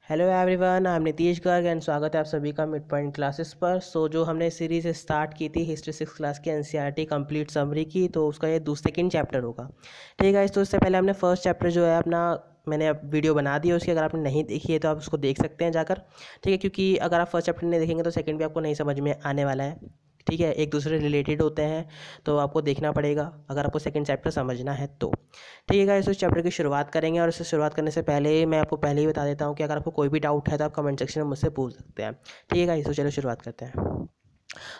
Hello everyone, I am Nitish Garg and स्वागत है आप सभी का मिड पॉइंट क्लासेस पर। जो हमने सीरीज़ स्टार्ट की थी हिस्ट्री 6 क्लास की एनसीईआरटी कंप्लीट समरी की, तो उसका ये सेकंड चैप्टर होगा। ठीक है, तो इससे पहले हमने फर्स्ट चैप्टर जो है अपना मैंने अब वीडियो बना दी है उसकी, अगर आपने नहीं देखी है तो आप उसको देख सकते हैं जाकर। ठीक है, क्योंकि अगर आप फर्स्ट चैप्टर नहीं देखेंगे तो सेकंड भी आपको नहीं समझ में आने वाला है। ठीक है, एक दूसरे रिलेटेड होते हैं, तो आपको देखना पड़ेगा अगर आपको सेकंड चैप्टर समझना है तो। ठीक है गाइस, इस चैप्टर की शुरुआत करेंगे और इसे शुरुआत करने से पहले मैं आपको पहले ही बता देता हूँ कि अगर आपको कोई भी डाउट है तो आप कमेंट सेक्शन में मुझसे पूछ सकते हैं। ठीक है गाइस, तो चलो शुरुआत करते हैं।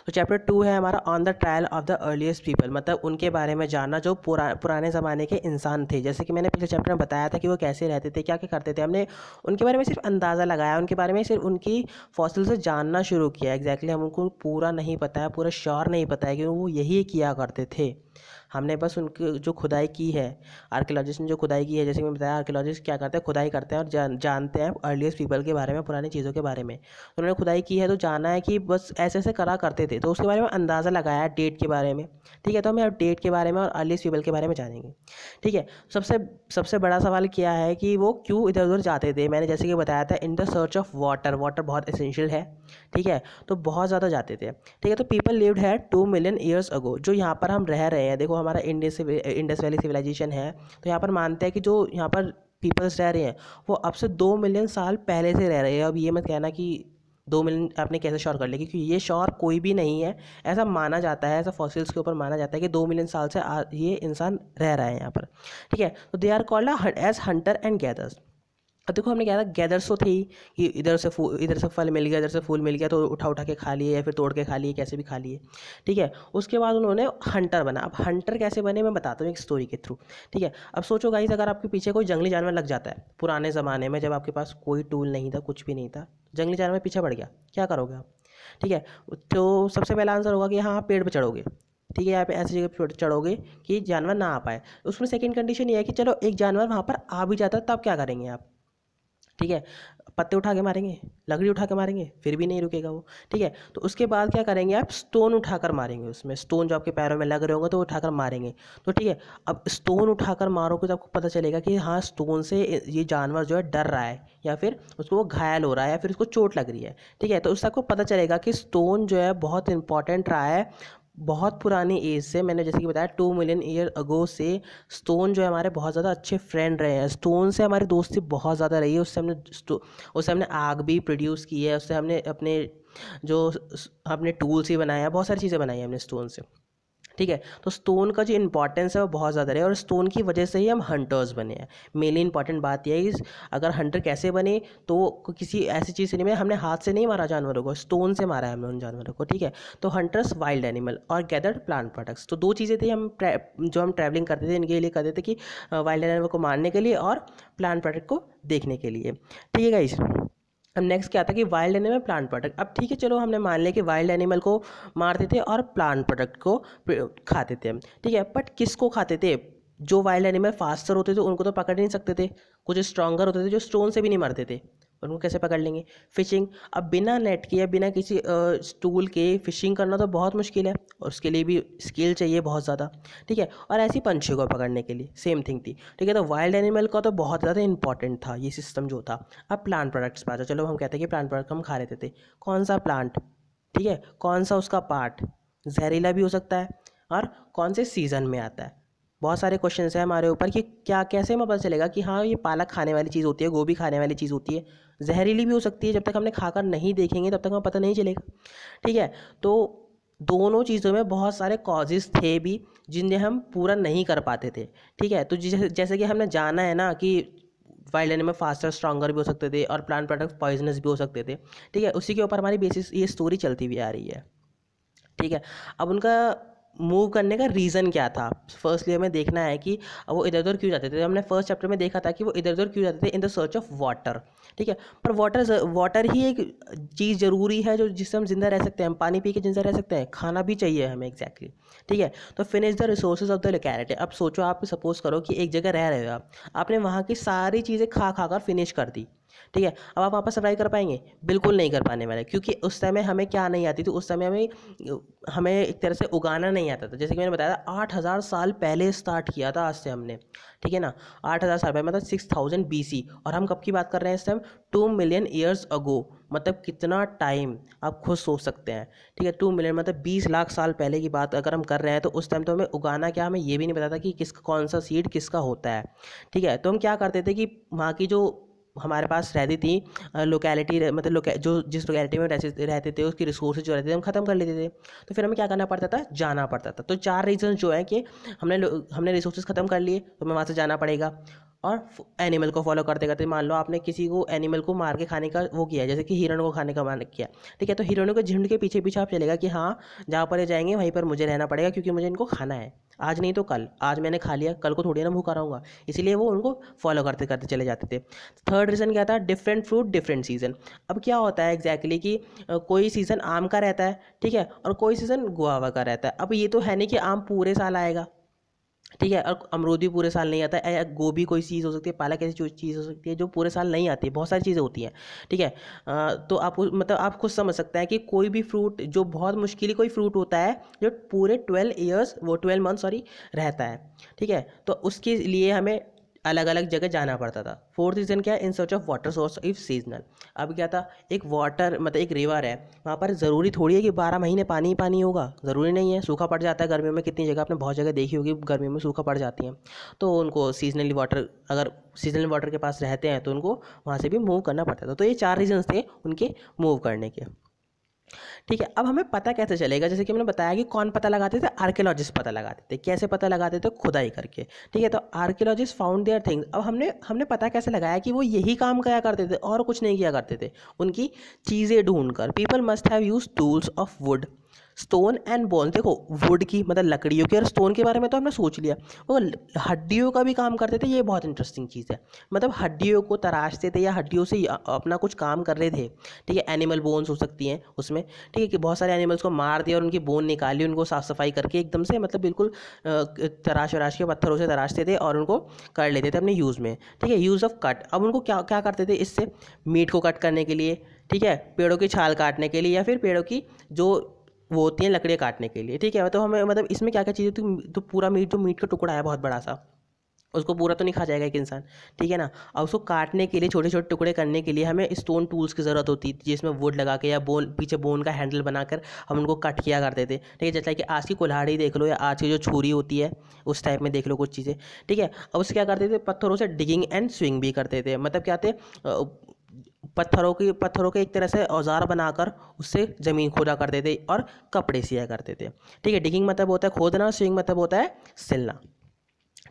तो चैप्टर 2 है हमारा on the trial of the earliest people, मतलब उनके बारे में जानना जो पुराने ज़माने के इंसान थे। जैसे कि मैंने पिछले चैप्टर में बताया था कि वो कैसे रहते थे, क्या क्या करते थे। हमने उनके बारे में सिर्फ अंदाज़ा लगाया, उनके बारे में सिर्फ उनकी फॉसिल से जानना शुरू किया। एग्जैक्टली हमको पूरा नहीं पता है, पूरा श्योर नहीं पता है कि वो यही किया करते थे। हमने बस उनकी जो खुदाई की है, आर्कियोलॉजिस्ट ने जो खुदाई की है, जैसे कि मैं बताया आर्कियोलॉजिस्ट क्या करते हैं, खुदाई करते हैं और जानते हैं अर्लीस्ट पीपल के बारे में, पुरानी चीज़ों के बारे में। तो उन्होंने खुदाई की है तो जाना है कि बस ऐसे ऐसे करा करते थे, तो उसके बारे में अंदाज़ा लगाया है डेट के बारे में। ठीक है, तो हमें अब डेट के बारे में और अर्लीस्ट पीपल के बारे में जानेंगे। ठीक है, सबसे सबसे बड़ा सवाल क्या है कि वो क्यों इधर उधर जाते थे। मैंने जैसे कि बताया था in the search of water, water बहुत एसेंशियल है। ठीक है, तो बहुत ज़्यादा जाते थे। ठीक है, तो पीपल लिव्ड है 2 मिलियन ईयर्स अगो। जो यहाँ पर हम रह रहे हैं, देखो हमारा इंडस वैली सिविलाइजेशन है, तो यहाँ पर मानते हैं कि जो यहाँ पर पीपल्स रह रहे हैं वो अब से 2 मिलियन साल पहले से रह रहे हैं। अब ये मत कहना कि 2 मिलियन आपने कैसे श्योर कर लिया, क्योंकि ये श्योर कोई भी नहीं है। ऐसा माना जाता है, ऐसा फॉसिल्स के ऊपर माना जाता है कि 2 मिलियन साल से ये इंसान रह रहा है यहाँ पर। ठीक है, तो they are called as hunter and gathers. अब देखो हमने क्या था, गैदर्स तो थे ही कि इधर से फल मिल गया, इधर से फूल मिल गया तो उठा उठा के खा लिए या फिर तोड़ के खा लिए, कैसे भी खा लिए। ठीक है, उसके बाद उन्होंने हंटर बना। अब हंटर कैसे बने मैं बताता हूँ एक स्टोरी के थ्रू। ठीक है, अब सोचो गाइस, अगर आपके पीछे कोई जंगली जानवर लग जाता है पुराने ज़माने में, जब आपके पास कोई टूल नहीं था, कुछ भी नहीं था, जंगली जानवर पीछे पड़ गया, क्या करोगे आप। ठीक है, तो सबसे पहला आंसर होगा कि हाँ, पेड़ पर चढ़ोगे। ठीक है, यहाँ पे ऐसी जगह पर चढ़ोगे कि जानवर ना आ पाए। उसमें सेकंड कंडीशन ये है कि चलो एक जानवर वहाँ पर आ भी जाता तब क्या करेंगे आप। ठीक है, पत्ते उठा के मारेंगे, लकड़ी उठा के मारेंगे, फिर भी नहीं रुकेगा वो। ठीक है, तो उसके बाद क्या करेंगे आप, स्टोन उठाकर मारेंगे। उसमें स्टोन जो आपके पैरों में लग रहे होंगे तो उठाकर मारेंगे। तो ठीक है, अब स्टोन उठाकर मारोगे तो आपको पता चलेगा कि हाँ, स्टोन से ये जानवर जो है डर रहा है, या फिर उसको वो घायल हो रहा है, या फिर उसको चोट लग रही है। ठीक है, तो उससे आपको पता चलेगा कि स्टोन जो है बहुत इंपॉर्टेंट रहा है बहुत पुरानी एज से। मैंने जैसे कि बताया 2 मिलियन ईयर अगो से स्टोन जो है हमारे बहुत ज़्यादा अच्छे फ्रेंड रहे हैं। स्टोन से हमारी दोस्ती बहुत ज़्यादा रही है। उससे हमने आग भी प्रोड्यूस की है, उससे हमने जो अपने टूल्स ही बनाए हैं, बहुत सारी चीज़ें बनाई हैं हमने स्टोन से। ठीक है, तो स्टोन का जो इंपॉर्टेंस है वो बहुत ज़्यादा है और स्टोन की वजह से ही हम हंटर्स बने हैं। मेनली इंपॉर्टेंट बात यह है कि अगर हंटर कैसे बने, तो किसी ऐसी चीज़ से नहीं बने, हमने हाथ से नहीं मारा जानवरों को, स्टोन से मारा है हमने उन जानवरों को। ठीक है, तो हंटर्स वाइल्ड एनिमल और गैदर्ड प्लांट प्रोडक्ट्स, तो दो चीज़ें थी जो हम ट्रैवलिंग करते थे इनके लिए करते थे कि वाइल्ड एनिमल को मारने के लिए और प्लांट प्रोडक्ट को देखने के लिए। ठीक है गाइस, अब नेक्स्ट क्या आता है कि वाइल्ड एनिमल प्लांट प्रोडक्ट। अब ठीक है, चलो हमने मान लिया कि वाइल्ड एनिमल को मारते थे और प्लांट प्रोडक्ट को खाते थे। ठीक है, बट किसको खाते थे। जो वाइल्ड एनिमल फास्टर होते थे उनको तो पकड़ नहीं सकते थे, कुछ स्ट्रॉन्गर होते थे जो स्टोन से भी नहीं मरते थे, उनको कैसे पकड़ लेंगे। फिशिंग, अब बिना नेट के या बिना किसी टूल के फिशिंग करना तो बहुत मुश्किल है और उसके लिए भी स्किल चाहिए बहुत ज़्यादा। ठीक है, और ऐसी पंछियों को पकड़ने के लिए सेम थिंग थी। ठीक है, तो वाइल्ड एनिमल का तो बहुत ज़्यादा इंपॉर्टेंट था ये सिस्टम जो था। अब प्लांट प्रोडक्ट्स पे आ जाओ। चलो हम कहते हैं कि प्लांट प्रोडक्ट हम खा लेते थे। कौन सा प्लांट, ठीक है, कौन सा उसका पार्ट जहरीला भी हो सकता है और कौन से सीज़न में आता है। बहुत सारे क्वेश्चन हैं हमारे ऊपर कि क्या कैसे हमें पता चलेगा कि हाँ, ये पालक खाने वाली चीज़ होती है, गोभी खाने वाली चीज़ होती है, जहरीली भी हो सकती है। जब तक हमने खाकर नहीं देखेंगे तब तक हमें पता नहीं चलेगा। ठीक है, तो दोनों चीज़ों में बहुत सारे कॉजेज़ थे भी जिन्हें हम पूरा नहीं कर पाते थे। ठीक है, तो जैसे कि हमने जाना है ना कि वाइल्ड एनिमल फास्टर स्ट्रॉन्गर भी हो सकते थे और प्लांट प्रोडक्ट पॉइजनस भी हो सकते थे। ठीक है, उसी के ऊपर हमारी बेसिस ये स्टोरी चलती हुई आ रही है। ठीक है, अब उनका मूव करने का रीज़न क्या था। फर्स्टली हमें देखना है कि वो इधर उधर क्यों जाते थे। हमने फर्स्ट चैप्टर में देखा था कि वो इधर उधर क्यों जाते थे, in the search of water. ठीक है, पर वाटर ही एक चीज़ ज़रूरी है जो जिससे हम जिंदा रह सकते हैं। हम पानी पी के जिंदा रह सकते हैं, खाना भी चाहिए हमें एग्जैक्टली। ठीक है, तो finish the resources of the locality. अब सोचो, आप सपोज करो कि एक जगह रह रहे हो आपने वहाँ की सारी चीज़ें खा खा कर फिनिश कर दी। ठीक है। अब आप वहाँ पर सर्वाइव कर पाएंगे? बिल्कुल नहीं कर पाने वाले, क्योंकि उस समय हमें क्या नहीं आती थी, उस समय हमें एक तरह से उगाना नहीं आता था। जैसे कि मैंने बताया था 8,000 साल पहले स्टार्ट किया था आज से हमने, ठीक है ना। 8,000 साल पहले मतलब 6000 BC, और हम कब की बात कर रहे हैं इस टाइम? 2 million years ago. मतलब कितना टाइम, आप खुद सोच सकते हैं, ठीक है। 2 मिलियन मतलब 20 लाख साल पहले की बात अगर हम कर रहे हैं, तो उस टाइम तो हमें उगाना क्या, हमें ये भी नहीं पता था कि कौन सा सीड किसका होता है, ठीक है। तो हम क्या करते थे कि वहाँ की जो हमारे पास रहती थी लोकेलिटी, मतलब जो जिस लोकेलिटी में रहते थे उसकी रिसोर्सेज जो रहते थे हम ख़त्म कर लेते थे। तो फिर हमें क्या करना पड़ता था? जाना पड़ता था। तो 4 रीज़न जो है कि हमने रिसोर्सेज ख़त्म कर लिए, तो हमें वहाँ से जाना पड़ेगा। और एनिमल को फॉलो करते करते, मान लो आपने किसी को एनिमल को मार के खाने का वो किया, जैसे कि हिरण को खाने का मन किया, ठीक है। तो हिरणों के झुंड के पीछे पीछे आप चलेगा कि हाँ, जहाँ पर ये जाएंगे वहीं पर मुझे रहना पड़ेगा, क्योंकि मुझे इनको खाना है, आज नहीं तो कल। आज मैंने खा लिया, कल को थोड़ी ना भूखा रहूँगा, इसीलिए वो उनको फॉलो करते करते चले जाते थे। थर्ड रीज़न क्या था? Different fruit different season. अब क्या होता है एग्जैक्टली कि कोई सीज़न आम का रहता है, ठीक है, और कोई सीज़न गुआवा का रहता है। अब ये तो है नहीं कि आम पूरे साल आएगा, ठीक है, और अमरूद भी पूरे साल नहीं आता है, या गोभी कोई चीज़ हो सकती है, पालक ऐसी चीज़ हो सकती है जो पूरे साल नहीं आती है, बहुत सारी चीज़ें होती हैं, ठीक है। तो आप मतलब आप खुद समझ सकते हैं कि कोई भी फ्रूट जो बहुत मुश्किल कोई फ्रूट होता है जो पूरे 12 मंथ सॉरी रहता है, ठीक है। तो उसके लिए हमें अलग अलग जगह जाना पड़ता था। फोर्थ रीज़न क्या है? In search of water source if seasonal. अब क्या था, एक वाटर मतलब एक रिवर है, वहाँ पर ज़रूरी थोड़ी है कि 12 महीने पानी ही पानी होगा, ज़रूरी नहीं है। सूखा पड़ जाता है गर्मियों में, कितनी जगह आपने बहुत जगह देखी होगी गर्मियों में सूखा पड़ जाती हैं। तो उनको सीजनली वाटर, अगर सीजनल वाटर के पास रहते हैं तो उनको वहाँ से भी मूव करना पड़ता था। तो ये 4 रीजन्स थे उनके मूव करने के, ठीक है। अब हमें पता कैसे चलेगा? जैसे कि मैंने बताया कि कौन पता लगाते थे? आर्कियोलॉजिस्ट पता लगाते थे। कैसे पता लगाते थे? खुदाई करके, ठीक है। तो आर्कियोलॉजिस्ट फाउंड देयर थिंग्स। अब हमने हमने पता कैसे लगाया कि वो यही काम किया करते थे और कुछ नहीं किया करते थे? उनकी चीज़ें ढूंढ कर। People must have use tools of would, stone and bone. देखो, वुड की मतलब लकड़ियों के, और स्टोन के बारे में तो हमने सोच लिया, वो हड्डियों का भी काम करते थे। ये बहुत इंटरेस्टिंग चीज़ है, मतलब हड्डियों को तराशते थे या हड्डियों से अपना कुछ काम कर रहे थे, ठीक है। एनिमल बोन्स हो सकती हैं उसमें, ठीक है, कि बहुत सारे एनिमल्स को मार दिया और उनकी बोन निकाली, उनको साफ सफाई करके एकदम से, मतलब बिल्कुल तराश वराश के पत्थरों से तराशते थे और उनको कर लेते थे अपने यूज़ में, ठीक है। Use of cut. अब उनको क्या क्या करते थे इससे? मीट को कट करने के लिए, ठीक है, पेड़ों की छाल काटने के लिए, या फिर पेड़ों की जो वो होती हैं लकड़ियाँ काटने के लिए, ठीक है। तो हमें मतलब इसमें क्या क्या चीज़ें तो पूरा मीट, जो मीट का टुकड़ा है बहुत बड़ा सा, उसको पूरा तो नहीं खा जाएगा एक इंसान, ठीक है ना। और उसको काटने के लिए, छोटे छोटे टुकड़े करने के लिए हमें स्टोन टूल्स की ज़रूरत होती थी, जिसमें वुड लगा के या बोन, पीछे बोन का हैंडल बनाकर हम उनको कट किया करते थे, ठीक है। जैसा कि आज की कुल्हाड़ी देख लो या आज की जो छुरी होती है उस टाइप में देख लो कुछ चीज़ें, ठीक है। अब उससे क्या करते थे? पत्थरों से डिगिंग एंड स्विंग भी करते थे। मतलब क्या थे? पत्थरों के एक तरह से औजार बनाकर उससे ज़मीन खोदा करते थे और कपड़े सिया करते थे, ठीक है। डिगिंग मतलब होता है खोदना, स्विंग मतलब होता है सिलना,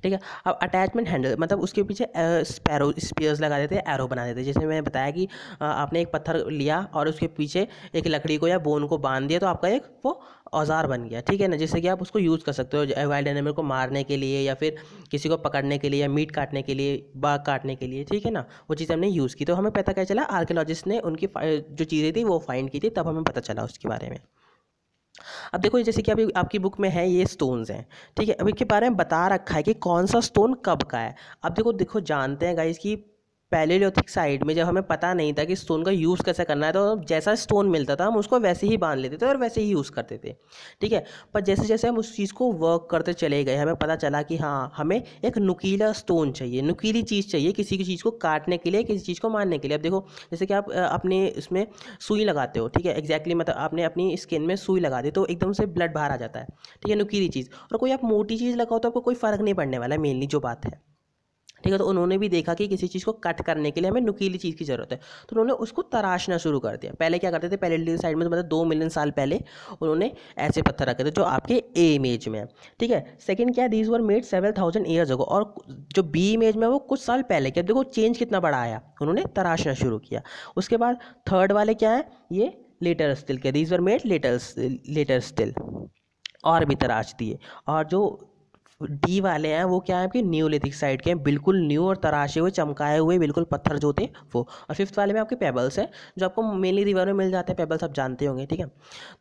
ठीक है। अब अटैचमेंट हैंडल मतलब उसके पीछे स्पेयर्स लगा देते हैं, एरो बना देते हैं। जैसे मैंने बताया कि आपने एक पत्थर लिया और उसके पीछे एक लकड़ी को या बोन को बांध दिया, तो आपका एक वो औजार बन गया, ठीक है ना। जिससे कि आप उसको यूज़ कर सकते हो वाइल्ड एनिमल को मारने के लिए, या फिर किसी को पकड़ने के लिए, या मीट काटने के लिए, बाग काटने के लिए, ठीक है ना। वो चीज़ हमने यूज़ की, तो हमें पता क्या चला? आर्कियोलॉजिस्ट ने उनकी जो चीज़ें थी वो फाइंड की थी, तब हमें पता चला उसके बारे में। अब देखो, जैसे कि अभी आपकी बुक में है ये स्टोन्स हैं, ठीक है। अब इसके बारे में बता रखा है कि कौन सा स्टोन कब का है। अब देखो देखो जानते हैं गाइस कि पैलेलियोथिक साइड में जब हमें पता नहीं था कि स्टोन का यूज़ कैसे करना है, तो जैसा स्टोन मिलता था हम उसको वैसे ही बांध लेते थे और वैसे ही यूज़ करते थे, ठीक है। पर जैसे जैसे हम उस चीज़ को वर्क करते चले गए, हमें पता चला कि हाँ, हमें एक नुकीला स्टोन चाहिए, नुकीली चीज़ चाहिए किसी की चीज़ को काटने के लिए, किसी चीज़ को मारने के लिए। अब देखो, जैसे कि आप अपने इसमें सुई लगाते हो, ठीक है, एग्जैक्टली मतलब आपने अपनी स्किन में सुई लगा दी तो एकदम से ब्लड बाहर आ जाता है, ठीक है, नुकीली चीज़। और कोई आप मोटी चीज़ लगाओ तो आपको कोई फ़र्क नहीं पड़ने वाला है, मेनली जो बात है, ठीक है। तो उन्होंने भी देखा कि किसी चीज़ को कट करने के लिए हमें नुकीली चीज़ की ज़रूरत है, तो उन्होंने उसको तराशना शुरू कर दिया। पहले क्या करते थे? पैलेलिथिक साइड में मतलब 2 मिलियन साल पहले उन्होंने ऐसे पत्थर रखे थे जो आपके ए इमेज में है, ठीक है। सेकंड क्या? These were made 7000 years ago. और जो बी इमेज में वो कुछ साल पहले क्या, देखो चेंज कितना बड़ा आया, उन्होंने तराशना शुरू किया। उसके बाद थर्ड वाले क्या है? ये लेटर स्टिल के, these were made later still, और भी तराश दिए। और जो डी वाले हैं वो क्या है? आपके न्यूलिथिक साइड के हैं, बिल्कुल न्यू और तराशे हुए, चमकाए हुए बिल्कुल पत्थर जो थे वो। और फिफ्थ वाले में आपके पेबल्स हैं, जो आपको मेनली रिवर में मिल जाते हैं। पेबल्स आप जानते होंगे, ठीक है।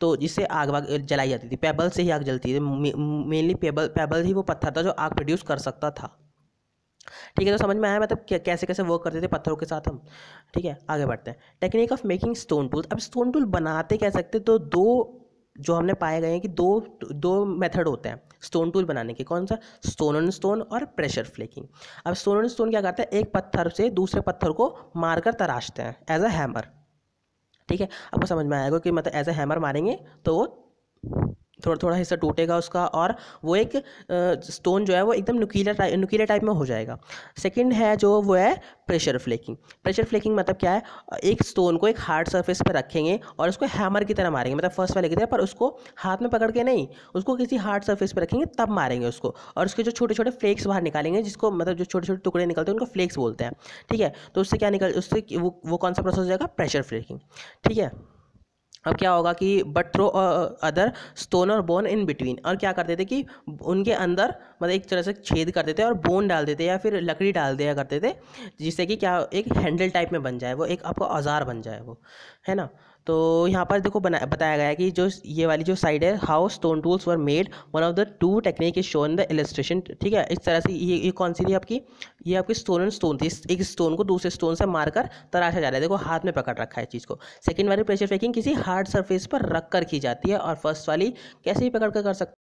तो जिससे आग वाग जलाई जाती थी, पेबल से ही आग जलती थी। मेनली पेबल ही वो पत्थर था जो आग प्रोड्यूस कर सकता था, ठीक है, तो समझ में आया मतलब कैसे कैसे वर्क करते थे पत्थरों के साथ हम। ठीक है, आगे बढ़ते हैं। Technique of making stone tool. अब स्टोन टूल बनाते क्या सकते, तो दो जो हमने पाए गए हैं कि दो दो मेथड होते हैं स्टोन टूल बनाने के। कौन सा? स्टोन ऑन स्टोन और प्रेशर फ्लेकिंग। अब स्टोन ऑन स्टोन क्या करता है, एक पत्थर से दूसरे पत्थर को मारकर तराशते हैं एज अ हैमर। ठीक है, आपको समझ में आएगा कि मतलब एज अ हैमर मारेंगे तो वो थोड़ा थोड़ा हिस्सा टूटेगा उसका, और वो एक स्टोन जो है वो एकदम नुकीले टाइप में हो जाएगा। सेकंड है जो वो है प्रेशर फ्लेकिंग। प्रेशर फ्लेकिंग मतलब क्या है, एक स्टोन को एक हार्ड सरफेस पर रखेंगे और उसको हैमर की तरह मारेंगे, मतलब फर्स्ट वाले की तरह, पर उसको हाथ में पकड़ के नहीं, उसको किसी हार्ड सरफेस पर रखेंगे तब मारेंगे उसको, और उसके जो छोटे छोटे फ्लेक्स बाहर निकालेंगे, जिसको मतलब जो छोटे छोटे टुकड़े निकलते हैं उनको फ्लेक्स बोलते हैं। ठीक है, तो उससे क्या निकल उससे वो कौन सा प्रोसेस हो जाएगा? Pressure flaking. ठीक है, अब क्या होगा कि बट थ्रो अदर स्टोन और बोन इन बिटवीन, और क्या करते थे कि उनके अंदर मतलब एक तरह से छेद कर देते और बोन डाल देते या फिर लकड़ी डाल दिया करते थे, जिससे कि क्या एक हैंडल टाइप में बन जाए, वो एक आपका औजार बन जाए वो, है ना। तो यहाँ पर देखो बताया गया है कि जो ये वाली जो साइड है, how stone tools were made, one of the two technique is shown the illustration. ठीक है, इस तरह से ये कौन सी थी आपकी, ये आपकी स्टोन एंड स्टोन थी। एक स्टोन को दूसरे स्टोन से मारकर तराशा जा रहा है, देखो हाथ में पकड़ रखा है चीज़ को। सेकंड वाली प्रेशर फेकिंग किसी हार्ड सरफेस पर रख कर की जाती है, और फर्स्ट वाली कैसे भी पकड़ कर सकते।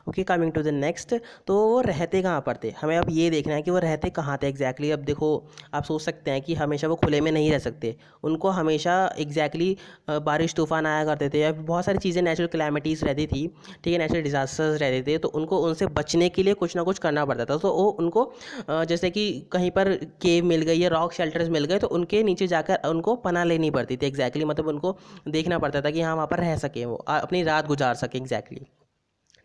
Okay, coming to the next. तो वो रहते कहाँ पर थे, हमें अब ये देखना है कि वो रहते कहाँ थे एग्जैक्टली। अब देखो, आप सोच सकते हैं कि हमेशा वो खुले में नहीं रह सकते, उनको हमेशा एग्जैक्टली बारिश तूफान आया करते थे, या बहुत सारी चीज़ें नेचुरल कैलामिटीज़ रहती थी। ठीक है, नेचुरल डिजास्टर्स रहते थे, तो उनको उनसे बचने के लिए कुछ ना कुछ करना पड़ता था। तो वो उनको जैसे कि कहीं पर केव मिल गई या रॉक शेल्टर्स मिल गए, तो उनके नीचे जाकर उनको पनाह लेनी पड़ती थी एग्जैक्टली, मतलब उनको देखना पड़ता था कि हाँ वहाँ पर रह सकें, वो अपनी रात गुजार सकें एग्जैक्टली।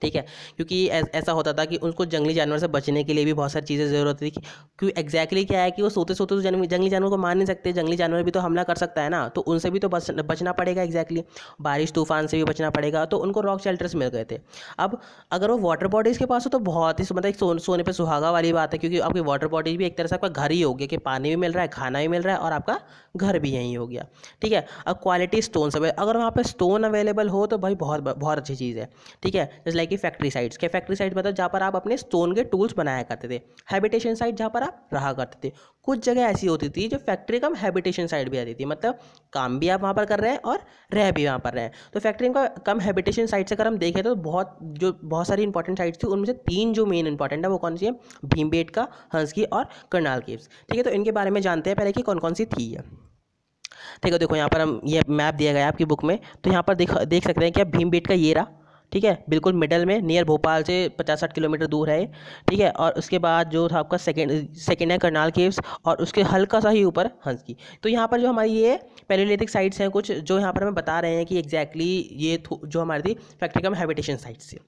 ठीक है, क्योंकि ऐसा होता था कि उनको जंगली जानवर से बचने के लिए भी बहुत सारी चीज़ें ज़रूरत थी, क्योंकि एग्जैक्टली क्या है कि वो सोते सोते तो जंगली जानवर को मार नहीं सकते, जंगली जानवर भी तो हमला कर सकता है ना, तो उनसे भी तो बचना पड़ेगा एग्जैक्टली। बारिश तूफान से भी बचना पड़ेगा, तो उनको रॉक शेल्टर्स मिल गए थे। अब अगर वो वाटर बॉडीज़ के पास हो तो बहुत ही मतलब एक सोने पे सुहागा वाली बात है, क्योंकि आपकी वाटर बॉडीज भी एक तरह से आपका घर ही हो गया, कि पानी भी मिल रहा है, खाना भी मिल रहा है, और आपका घर भी यहीं हो गया। ठीक है, अब क्वालिटी स्टोन सब, अगर वहाँ पर स्टोन अवेलेबल हो तो भाई बहुत बहुत अच्छी चीज़ है। ठीक है, जैसे लाइक कि फैक्ट्री साइट्स के, फैक्ट्री साइट मतलब जहाँ पर आप अपने स्टोन के टूल्स बनाया करते थे। हैबिटेशन साइट जहाँ पर आप रहा करते थे। कुछ जगह ऐसी होती थी जो फैक्ट्री कम हैबिटेशन साइट भी आती थी, मतलब काम भी आप वहाँ पर कर रहे हैं और रह भी वहाँ पर रहे हैं। तो फैक्ट्री का कम हैबिटेशन साइट से अगर हम देखें तो बहुत सारी इंपॉर्टेंट साइट्स थी, उनमें से तीन जो मेन इंपॉर्टेंट है वो कौन सी है? भीमबेटका, हंसकी और करनाल केव्स। ठीक है, तो इनके बारे में जानते हैं पहले कि कौन कौन सी थी है। ठीक है, देखो यहाँ पर हम ये मैप दिया गया है आपकी बुक में, तो यहाँ पर देख सकते हैं कि भीमबेटका ये रहा। ठीक है, बिल्कुल मिडल में, नियर भोपाल से 50-60 किलोमीटर दूर है ये। ठीक है, और उसके बाद जो था आपका सेकेंड है करनाल केव्स, और उसके हल्का सा ही ऊपर हंस की। तो यहाँ पर जो हमारी ये पैलियोलिथिक साइट्स हैं कुछ, जो यहाँ पर हमें बता रहे हैं कि एग्जैक्टली ये जो हमारी थी फैक्ट्री कम हैबिटेशन साइट्स थी।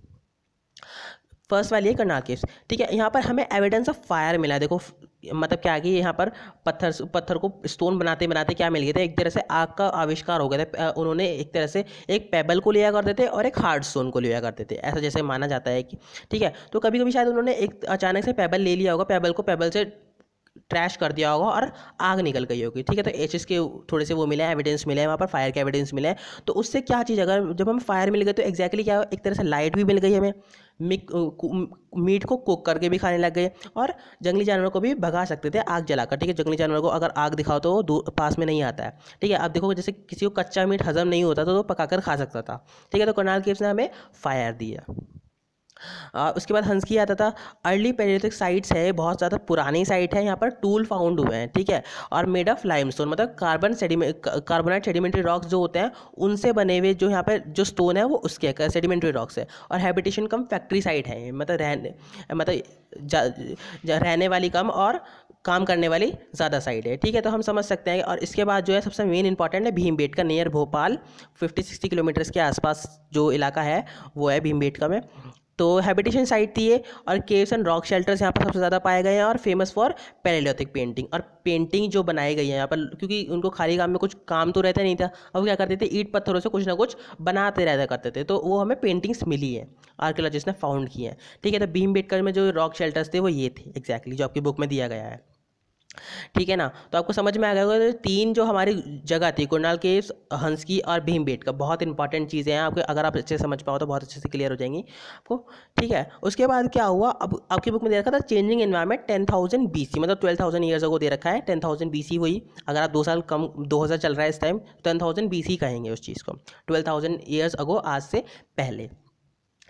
फर्स्ट वाली है करनाल केव्स। ठीक है, यहाँ पर हमें एविडेंस ऑफ फायर मिला। देखो मतलब क्या है कि यहाँ पर पत्थर को स्टोन बनाते बनाते क्या मिल गया था, एक तरह से आग का आविष्कार हो गया था। उन्होंने एक तरह से एक पेबल को लिया करते थे और एक हार्ड स्टोन को लिया करते थे, ऐसा जैसे माना जाता है कि। ठीक है, तो कभी कभी शायद उन्होंने एक अचानक से पेबल ले लिया होगा, पेबल से ट्रैश कर दिया होगा और आग निकल गई होगी। ठीक है, तो एचेस के थोड़े से वो मिले हैं, एविडेंस मिले हैं वहाँ पर, फायर के एविडेंस मिले हैं। तो उससे क्या चीज़, अगर जब हमें फायर मिल गए तो एग्जैक्टली क्या, एक तरह से लाइट भी मिल गई हमें, मीट को कुक करके भी खाने लग गए, और जंगली जानवरों को भी भगा सकते थे आग जलाकर। ठीक है, जंगली जानवरों को अगर आग दिखाओ तो वो पास में नहीं आता है। ठीक है, अब देखो जैसे किसी को कच्चा मीट हजम नहीं होता तो वो पकाकर खा सकता था। ठीक है, तो करनाल केव्स ने हमें फायर दिया। उसके बाद हंस की आता था। अर्ली पैलियोलिथिक साइट्स है, बहुत ज़्यादा पुरानी साइट है, यहाँ पर टूल फाउंड हुए हैं। ठीक है, और मेड ऑफ लाइमस्टोन, मतलब कार्बोनाइट सेडिमेंट्री रॉक्स जो होते हैं उनसे बने हुए, जो यहाँ पर जो स्टोन है वो उसके सेडिमेंट्री रॉक्स है। और हैबिटेशन कम फैक्ट्री साइट है, मतलब रहने वाली कम और काम करने वाली ज़्यादा साइड है। ठीक है, तो हम समझ सकते हैं। और इसके बाद जो है सबसे मेन इंपॉर्टेंट है भीमबेटका, नियर भोपाल 50-60 किलोमीटर्स के आसपास जो इलाका है वो है भीमबेटका में। तो हैबिटेशन साइट थी ये, और केव्स एंड रॉक शेल्टर्स यहाँ पर सबसे ज़्यादा पाए गए हैं, और फेमस फॉर पैलियोलिथिक पेंटिंग, और पेंटिंग जो बनाई गई है यहाँ पर, क्योंकि उनको खाली काम में कुछ काम तो रहता नहीं था। अब वो क्या करते थे, ईंट पत्थरों से कुछ ना कुछ बनाते रहता करते थे, तो वो हमें पेंटिंग्स मिली है, आर्कियोलॉजिस्ट ने फाउंड की है। ठीक है, तो भीमबेटका में जो रॉक शेल्टर्स थे वो ये थे एग्जैक्टली जो आपकी बुक में दिया गया है। ठीक है ना। तो आपको समझ में आ गया होगा, तो तीन जो हमारी जगह थी, कुणाल केव्स, हंस और भीमबेटका, बहुत इंपॉर्टेंट चीज़ें हैं आपके, अगर आप अच्छे से समझ पाओ तो बहुत अच्छे से क्लियर हो जाएंगी आपको। ठीक है, उसके बाद क्या हुआ, अब आपकी बुक में दे रखा था चेंजिंग एनवायरमेंट 10,000 BC, मतलब 12,000 ईयर्स अगो दे रखा है, 10,000 BC हुई। अगर आप 2 साल कम, 2000 चल रहा है इस टाइम, 10,000 BC कहेंगे उस चीज़ को, 12,000 ईयर्स अगो, आज से पहले।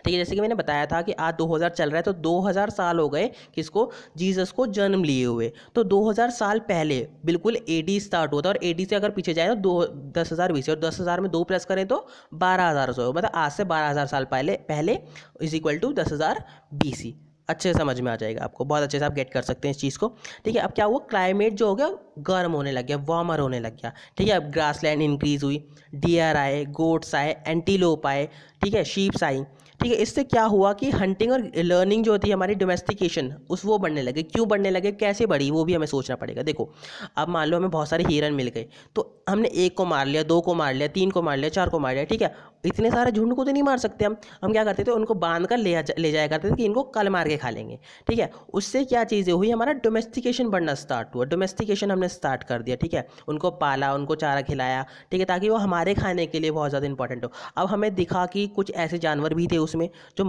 ठीक है, जैसे कि मैंने बताया था कि आज 2000 चल रहा है, तो 2000 साल हो गए किसको, जीसस को जन्म लिए हुए। तो 2000 साल पहले बिल्कुल AD स्टार्ट हुआ था, और AD से अगर पीछे जाए तो 10,000 BC, और 10,000 में 2 प्लस करें तो 12,000 हो, मतलब आज से 12,000 साल पहले पहले इज इक्वल टू 10,000 BC। अच्छे से समझ में आ जाएगा आपको, बहुत अच्छे से आप गेट कर सकते हैं इस चीज़ को। ठीक है, अब क्या हुआ, क्लाइमेट जो हो गया गर्म होने लग गया, वार्मर होने लग गया। ठीक है, अब ग्रासलैंड इंक्रीज हुई, डियर आए, गोट्स आए, एंटीलोप आए, ठीक है, शीप्स आई। ठीक है, इससे क्या हुआ कि हंटिंग और लर्निंग जो होती है हमारी, डोमेस्टिकेशन, उस वो बढ़ने लगे। क्यों बढ़ने लगे, कैसे बढ़ी, वो भी हमें सोचना पड़ेगा। देखो, अब मान लो हमें बहुत सारे हिरन मिल गए, तो हमने 1 को मार लिया, 2 को मार लिया, 3 को मार लिया, 4 को मार लिया। ठीक है, इतने सारे झुंड को तो नहीं मार सकते हम क्या करते थे, उनको बांध कर ले जाया करते थे कि इनको कल मार के खा लेंगे। ठीक है, उससे क्या चीज़ें हुई, हमारा डोमेस्टिकेशन बढ़ना स्टार्ट हुआ, डोमेस्टिकेशन हमने स्टार्ट कर दिया। ठीक है, उनको पाला, उनको चारा खिलाया, ठीक है, ताकि वो हमारे खाने के लिए बहुत ज़्यादा इंपॉर्टेंट हो। अब हमें दिखा कि कुछ ऐसे जानवर भी थे उसमें जो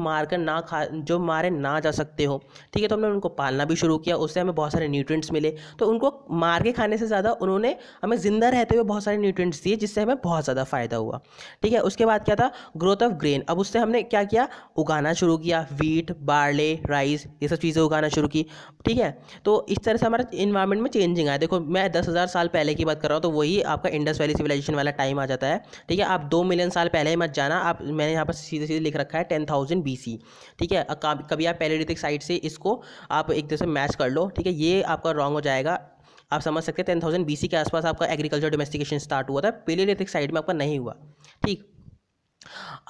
जो मारे ना जा सकते हो। ठीक है, तो हमने उनको पालना भी शुरू किया, उससे हमें बहुत सारे न्यूट्रिएंट्स मिले। तो उनको मार के खाने से ज़्यादा उन्होंने हमें जिंदा रहते हुए बहुत सारे न्यूट्रिएंट्स दिए, जिससे हमें बहुत ज़्यादा फ़ायदा हुआ। ठीक है, उसके बाद क्या था, ग्रोथ ऑफ ग्रेन। अब उससे हमने क्या किया, उगाना शुरू किया, वीट, बार्ले, राइस, ये सब चीज़ें उगाना शुरू की। ठीक है, तो इस तरह से हमारा इन्वायरमेंट में चेंजिंग आया। देखो, मैं 10,000 साल पहले की बात कर रहा हूँ, तो वही आपका इंडस वैली सिविलाइजेशन वाला टाइम आ जाता है। ठीक है, आप 2 मिलियन साल पहले ही मत जाना, आप, मैंने यहाँ पर सीधे सीधे लिख रखा है 10,000 BC। ठीक है, कभी आप पैलेलिथिक साइड से इसको आप एक तरह से मैच कर लो। ठीक है, ये आपका रॉन्ग हो जाएगा। आप समझ सकते हैं 10,000 BC के आसपास आपका एग्रीकल्चर डोमेस्टिकेशन स्टार्ट हुआ था, पैलेलिथिक साइड में आपका नहीं हुआ। ठीक,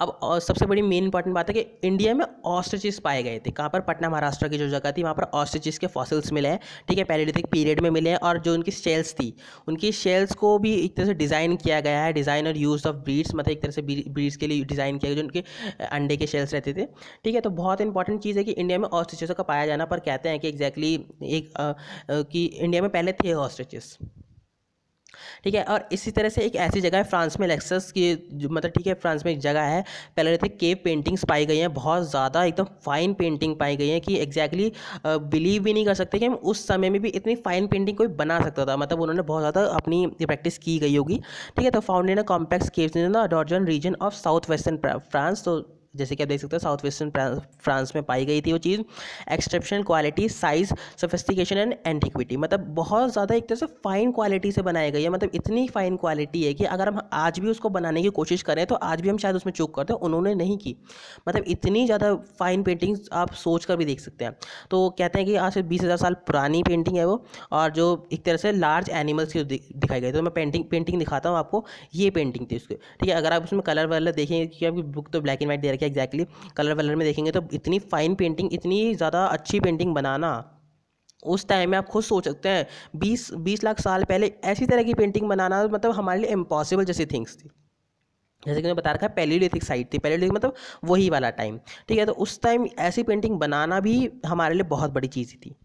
अब और सबसे बड़ी मेन इंपॉर्टेंट बात है कि इंडिया में ऑस्ट्रिचेस पाए गए थे। कहाँ पर, पटना महाराष्ट्र की जो जगह थी, वहाँ पर ऑस्ट्रिचेस के फॉसिल्स मिले हैं। ठीक है, पैलेलिथिक पीरियड में मिले हैं, और जो उनकी शेल्स थी, उनकी शेल्स को भी एक तरह से डिज़ाइन किया गया है, डिज़ाइन और यूज़ ऑफ ब्रीड्स, मतलब एक तरह से ब्रीड्स के लिए डिज़ाइन किया गया, जो उनके अंडे के शेल्स रहते थे। ठीक है, तो बहुत इंपॉर्टेंट चीज़ है कि इंडिया में ऑस्ट्रिचेस का पाया जाना, पर कहते हैं कि एग्जैक्टली कि इंडिया में पहले थे ऑस्ट्रिचेस। ठीक है, और इसी तरह से एक ऐसी जगह है फ्रांस में, लेक्सस की, मतलब ठीक है, फ्रांस में एक जगह है, पैलेलिथिक केव पेंटिंग्स पाई गई हैं, बहुत ज़्यादा एकदम फाइन पेंटिंग पाई गई हैं कि एग्जैक्टली बिलीव भी नहीं कर सकते कि हम उस समय में भी इतनी फाइन पेंटिंग कोई बना सकता था, मतलब उन्होंने बहुत ज़्यादा अपनी प्रैक्टिस की गई होगी। ठीक है, तो found in a complex caves in the Dordogne region of south western France. तो जैसे कि आप देख सकते हो, साउथ वेस्टर्न फ्रांस में पाई गई थी वो चीज़। Exceptional quality, size, sophistication and antiquity, मतलब बहुत ज़्यादा एक तरह से फाइन क्वालिटी से बनाई गई है, मतलब इतनी फाइन क्वालिटी है कि अगर हम आज भी उसको बनाने की कोशिश करें तो आज भी हम शायद उसमें चूक करते हैं, उन्होंने नहीं की। मतलब इतनी ज़्यादा फाइन पेंटिंग्स आप सोच कर भी देख सकते हैं। तो कहते हैं कि आज से 20,000 साल पुरानी पेंटिंग है वो, और जो एक तरह से लार्ज एनिमल्स की दिखाई गई। तो मैं पेंटिंग दिखाता हूँ आपको, ये पेंटिंग थी उसकी। ठीक है, अगर आप उसमें कलर वलर देखेंगे, कि आपकी बुक तो ब्लैक एंड वाइट दे रखी है, एग्जैक्टली कलर वलर में देखेंगे तो इतनी फाइन पेंटिंग, इतनी ज़्यादा अच्छी पेंटिंग बनाना उस टाइम में, आप खुद सोच सकते हैं 20 लाख साल पहले ऐसी तरह की पेंटिंग बनाना, मतलब हमारे लिए इम्पॉसिबल जैसी थिंग्स थी। जैसे कि मैंने बता रखा है, पैलेलिथिक साइड थी, पैलेलिथिक मतलब वही वाला टाइम। ठीक है, तो उस टाइम ऐसी पेंटिंग बनाना भी हमारे लिए बहुत बड़ी चीज़ थी।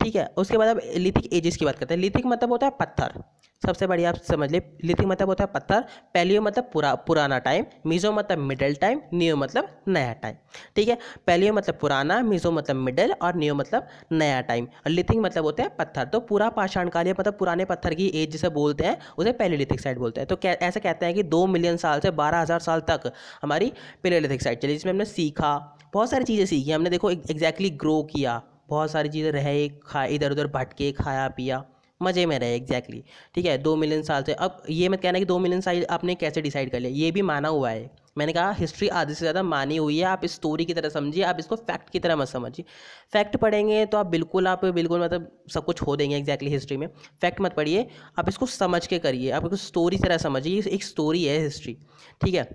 ठीक है, उसके बाद अब लिथिक एजेस की बात करते हैं। लिथिक मतलब होता है पत्थर, सबसे बढ़िया आप समझ ले। लिथिक मतलब होता है पत्थर, पैलियो मतलब पुराना टाइम, मीजो मतलब मिडल टाइम, नियो मतलब नया टाइम। ठीक है, पैलियो मतलब पुराना, मीजो मतलब मिडल, और नियो मतलब नया टाइम, और लिथिक मतलब होता है पत्थर। तो पूरा पाषाण काल, मतलब पुराने पत्थर की एज जिसे बोलते हैं, उसे पैलेलिथिक साइड बोलते हैं। तो ऐसा कहते हैं कि 2 मिलियन साल से 12,000 साल तक हमारी पैलेलिथिक साइड चली, जिसमें हमने सीखा, बहुत सारी चीज़ें सीखी हमने। देखो एग्जैक्टली ग्रो किया, बहुत सारी चीज़ें रहे, खाए, इधर उधर भटके, खाया पिया, मज़े में रहे एग्जैक्टली। ठीक है, 2 मिलियन साल से। अब ये मत कहना कि 2 मिलियन साल आपने कैसे डिसाइड कर लिया, ये भी माना हुआ है। मैंने कहा हिस्ट्री आधे से ज़्यादा मानी हुई है, आप इस स्टोरी की तरह समझिए, आप इसको फैक्ट की तरह मत समझिए। फैक्ट पढ़ेंगे तो आप बिल्कुल मतलब सब कुछ खो देंगे एग्जैक्टली हिस्ट्री में। फैक्ट मत पढ़िए, आप इसको समझ के करिए, आप इसको स्टोरी की तरह समझिए, एक स्टोरी है हिस्ट्री। ठीक है,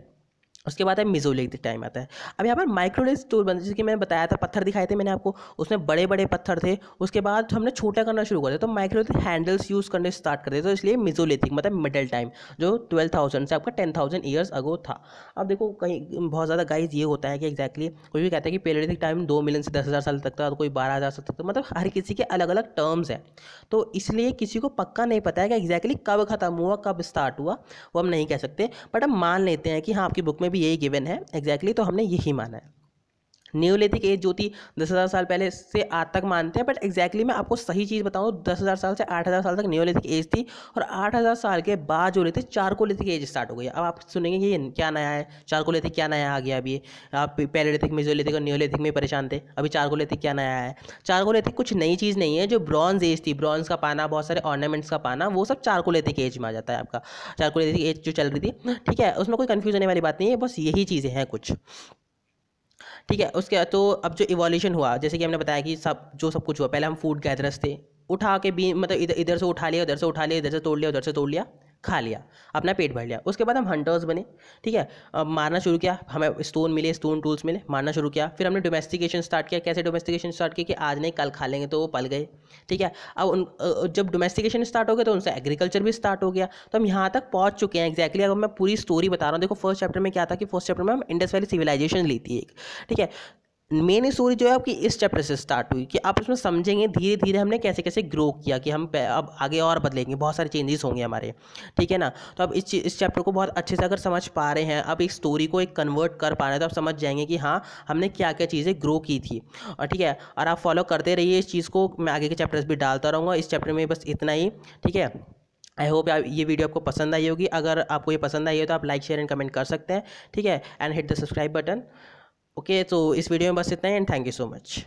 उसके बाद है मेसोलिथिक टाइम आता है। अब यहाँ पर माइक्रोलिथिक स्टोर बनते, जैसे कि मैंने बताया था, पत्थर दिखाए थे मैंने आपको, उसमें बड़े बड़े पत्थर थे, उसके बाद हमने छोटा करना शुरू कर दिया, तो माइक्रोलिथिक हैंडल्स यूज़ करने स्टार्ट कर दिए, तो इसलिए मेसोलिथिक मतलब मिडल टाइम, जो 12,000 से आपका 10,000 ईयर्स अगो था। अब देखो कहीं बहुत ज़्यादा गाइस ये होता है कि एग्जैक्टली कोई भी कहता है कि पेलियोलिथिक टाइम 2 मिलियन से 10,000 साल तक था, तो कोई 12,000 साल तक था, मतलब हर किसी के अलग अलग टर्म्स हैं, तो इसलिए किसी को पक्का नहीं पता है कि एग्जैक्टली कब खत्म हुआ कब स्टार्ट हुआ, वो हम नहीं कह सकते, बट हम मान लेते हैं कि हाँ आपकी बुक में भी यही गिवन है एग्जैक्टली, तो हमने यही माना है। न्यूलिथिक एज जो थी 10,000 साल पहले से आज तक मानते हैं, बट एग्जैक्टली मैं आपको सही चीज़ बताऊँ, 10,000 साल से 8,000 साल तक न्यूलिथिक एज थी, और 8,000 साल के बाद जो रहती चारकोलिथिक एज स्टार्ट हो गई। अब आप सुनेंगे कि ये क्या नया है, चारकोलिथिक क्या नया आ गया अभी, आप पैलेलिथिक मेसोलिथिक और न्यूलिथिक में परेशान थे, अभी चारकोलिथिक क्या नया है। चारकोलिथिक कुछ नई चीज़ नहीं है, जो ब्रॉन्ज एज थी, ब्रॉन्ज का पाना, बहुत सारे ऑर्नामेंट्स का पाना, वो सब चारकोलिथिक एज में आ जाता है आपका, चारकोलिथिक एज जो चल रही थी, ठीक है, उसमें कोई कन्फ्यूज होने वाली बात नहीं है, बस यही चीज़ें हैं कुछ, ठीक है। उसके तो अब जो इवोल्यूशन हुआ, जैसे कि हमने बताया कि सब कुछ हुआ, पहले हम फूड गैदरर्स थे, उठा के भी मतलब इधर इधर से उठा लिया, उधर से उठा लिया, इधर से तोड़ लिया, उधर से तोड़ लिया, खा लिया, अपना पेट भर लिया। उसके बाद हम हंटर्स बने, ठीक है, अब मारना शुरू किया, हमें स्टोन मिले, स्टोन टूल्स मिले, मारना शुरू किया, फिर हमने डोमेस्टिकेशन स्टार्ट किया। कैसे डोमेस्टिकेशन स्टार्ट किया कि आज नहीं कल खा लेंगे, तो वो पल गए, ठीक है। अब जब डोमेस्टिकेशन स्टार्ट हो गया तो उनसे एग्रीकल्चर भी स्टार्ट हो गया, तो हम यहाँ तक पहुँच चुके हैं एग्जैक्टली। अब मैं पूरी स्टोरी बता रहा हूँ, देखो फर्स्ट चैप्टर में क्या था कि फर्स्ट चैप्टर में हम इंडस वैली सिविलाइजेशन ली थी एक, ठीक है। मेन स्टोरी जो है आपकी इस चैप्टर से स्टार्ट हुई कि आप उसमें समझेंगे धीरे धीरे हमने कैसे कैसे ग्रो किया, कि हम अब आगे और बदलेंगे, बहुत सारे चेंजेस होंगे हमारे, ठीक है ना। तो अब इस चैप्टर को बहुत अच्छे से अगर समझ पा रहे हैं, अब एक स्टोरी को एक कन्वर्ट कर पा रहे हैं, तो आप समझ जाएंगे कि हाँ हमने क्या क्या चीज़ें ग्रो की थी, और ठीक है, और आप फॉलो करते रहिए इस चीज़ को, मैं आगे के चैप्टर्स भी डालता रहूँगा। इस चैप्टर में बस इतना ही, ठीक है। आई होप ये वीडियो आपको पसंद आई होगी, अगर आपको ये पसंद आई है तो आप लाइक शेयर एंड कमेंट कर सकते हैं, ठीक है, and hit the subscribe button. Okay, तो इस वीडियो में बस इतना ही, and thank you so much.